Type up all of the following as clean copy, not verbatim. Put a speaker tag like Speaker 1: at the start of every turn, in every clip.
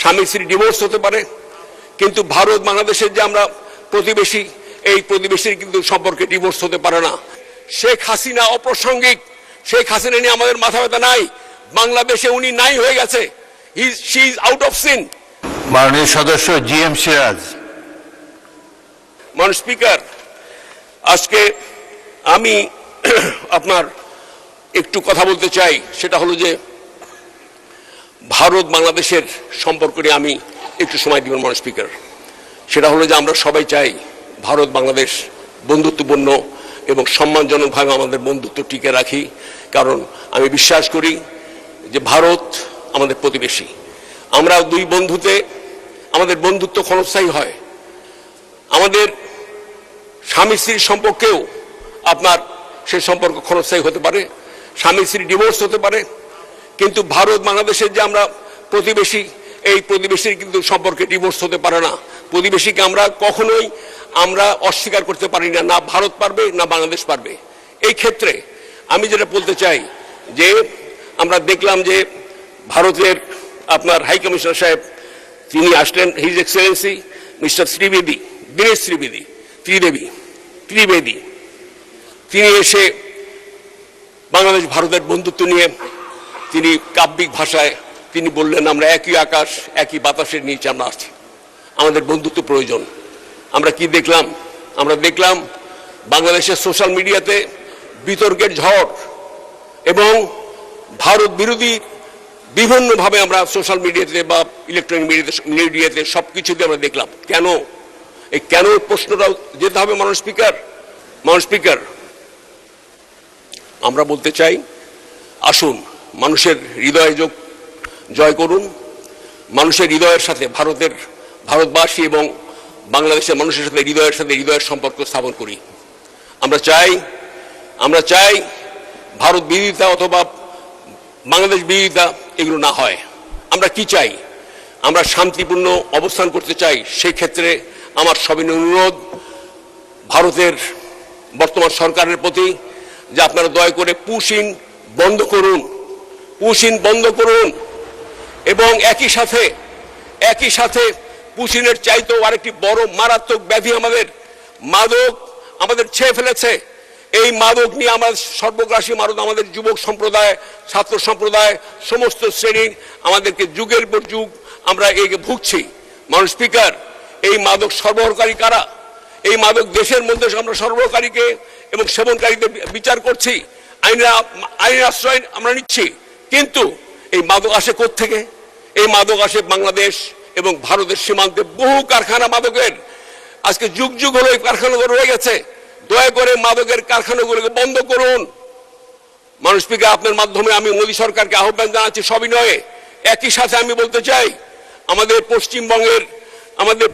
Speaker 1: স্বামী স্ত্রী ডিভোর্স হতে পারে, কিন্তু ভারত বাংলাদেশের যে আমরা প্রতিবেশী, এই প্রতিবেশীর কিন্তু সম্পর্কে ডিভোর্স হতে পারে না। শেখ হাসিনা অপ্রাসঙ্গিক, শেখ হাসিনা নিয়ে আমাদের মাথা ব্যথা নাই। বাংলাদেশে উনি নাই হয়ে গেছে, she is out of scene.
Speaker 2: মাননীয় সদস্য জি.এম. সিরাজ।
Speaker 1: মাননীয় স্পিকার, আজকে আমি আপনার একটু কথা বলতে চাই, সেটা হলো যে ভারত বাংলাদেশের সম্পর্ক নিয়ে আমি একটু সময় দিবেন মাননীয় স্পিকার। সেটা হলো যে আমরা সবাই চাই ভারত বাংলাদেশ বন্ধুত্বপূর্ণ এবং সম্মানজনকভাবে আমাদের বন্ধুত্ব টিকে রাখি, কারণ আমি বিশ্বাস করি যে ভারত আমাদের প্রতিবেশী। আমরা দুই বন্ধুতে আমাদের বন্ধুত্ব ক্ষণস্থায়ী হয়। আমাদের স্বামী স্ত্রীর সম্পর্কেও আপনার সেই সম্পর্ক ক্ষণস্থায়ী হতে পারে, স্বামী স্ত্রী ডিভোর্স হতে পারে, কিন্তু ভারত বাংলাদেশের যে আমরা প্রতিবেশী, এই প্রতিবেশীর কিন্তু সম্পর্কে ডিভোর্স হতে পারে না। প্রতিবেশীকে আমরা কখনোই আমরা অস্বীকার করতে পারি না, না ভারত পারবে না বাংলাদেশ পারবে। এই ক্ষেত্রে আমি যেটা বলতে চাই যে আমরা দেখলাম যে ভারতের আপনার হাই কমিশনার সাহেব তিনি আসলেন, his Excellency mister Trivedi, Dinesh Trivedi, তিনি এসে বাংলাদেশ ভারতের বন্ধুত্ব নিয়ে তিনি কাব্যিক ভাষায় তিনি বললেন, আমরা একই আকাশ একই বাতাসের নিচে আমরা আছি, আমাদের বন্ধুত্ব প্রয়োজন। আমরা কি দেখলাম? আমরা দেখলাম বাংলাদেশের সোশ্যাল মিডিয়াতে বিতর্কের ঝড় এবং ভারত বিরোধী বিভিন্নভাবে আমরা সোশ্যাল মিডিয়াতে বা ইলেকট্রনিক মিডিয়াতে সবকিছুতে আমরা দেখলাম। কেন? এই কেন প্রশ্নটা যেতে হবে মাননীয় স্পিকার। আমরা বলতে চাই, আসুন মানুষের হৃদয় জয় করুন, মানুষের হৃদয়ের সাথে ভারতবাসী এবং বাংলাদেশের মানুষের সাথে হৃদয়ের সম্পর্ক স্থাপন করি। আমরা চাই ভারত বিরোধিতা অথবা বাংলাদেশ বিরোধিতা এগুলো না হয়। আমরা কি চাই? আমরা শান্তিপূর্ণ অবস্থান করতে চাই। সেই ক্ষেত্রে আমার সবিনয় অনুরোধ ভারতের বর্তমান সরকারের প্রতি যে আপনারা দয়া করে পুশিন বন্ধ করুন এবং একই সাথে পুশিনের চাইতেও আরেকটি বড় মারাত্মক ব্যাধি মাদক আমাদের ছেয়ে ফেলেছে। এই মাদক নিয়ে আমাদের সর্বগ্রাসী মাদক আমাদের যুবক সম্প্রদায়, ছাত্র সম্প্রদায়, সমস্ত শ্রেণীর আমাদেরকে যুগের পর যুগ আমরা একে ভুগছি। মাননীয় স্পিকার, এই মাদক সরবরাহকারী কারা? এই মাদক দেশের মধ্যে আমরা সরবরাহকারীকে এবং সেবনকারীদের বিচার করছি, আইনের আশ্রয় আমরা নিচ্ছি, কিন্তু এই মাদক আসে কোত্থেকে? এই মাদক আসে বাংলাদেশ এবং ভারতের সীমান্তে বহু কারখানা মাদকের। আজকে যুগ হলো এই কারখানাগুলো রয়ে গেছে। দয়া করে মাদকের কারখানাগুলোকে বন্ধ করুন। মাননীয় স্পিকার, আপনার মাধ্যমে আমি মোদী সরকারকে আহ্বান জানাচ্ছি সবিনয়ে। একই সাথে আমি বলতে চাই, আমাদের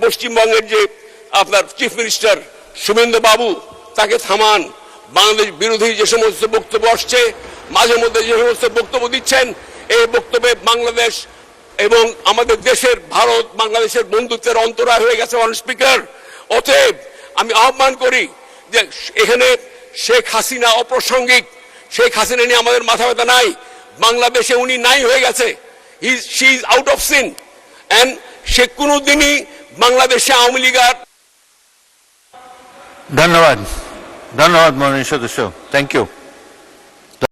Speaker 1: পশ্চিমবঙ্গের যে আপনার চিফ মিনিস্টার শুভেন্দু বাবু, তাকে থামান। বাংলাদেশ বিরোধী যে সমস্ত বক্তব্য আসছে, মাঝে মধ্যে যে সমস্ত বক্তব্য দিচ্ছেন, এই বক্তব্যে বাংলাদেশ এবং আমাদের দেশের ভারত বাংলাদেশের বন্ধুত্বের অন্তরায় হয়ে গেছে মাননীয় স্পিকার। অতএব আমি আহ্বান করি যে এখানে শেখ হাসিনা অপ্রাসঙ্গিক, শেখ হাসিনা নিয়ে আমাদের মাথা ব্যথা নাই। বাংলাদেশে উনি নাই হয়ে গেছে, she is out of scene, and সে কোনোদিনই বাংলাদেশে আওয়ামী লীগ।
Speaker 2: ধন্যবাদ মাননীয় সদস্য, থ্যাংক ইউ।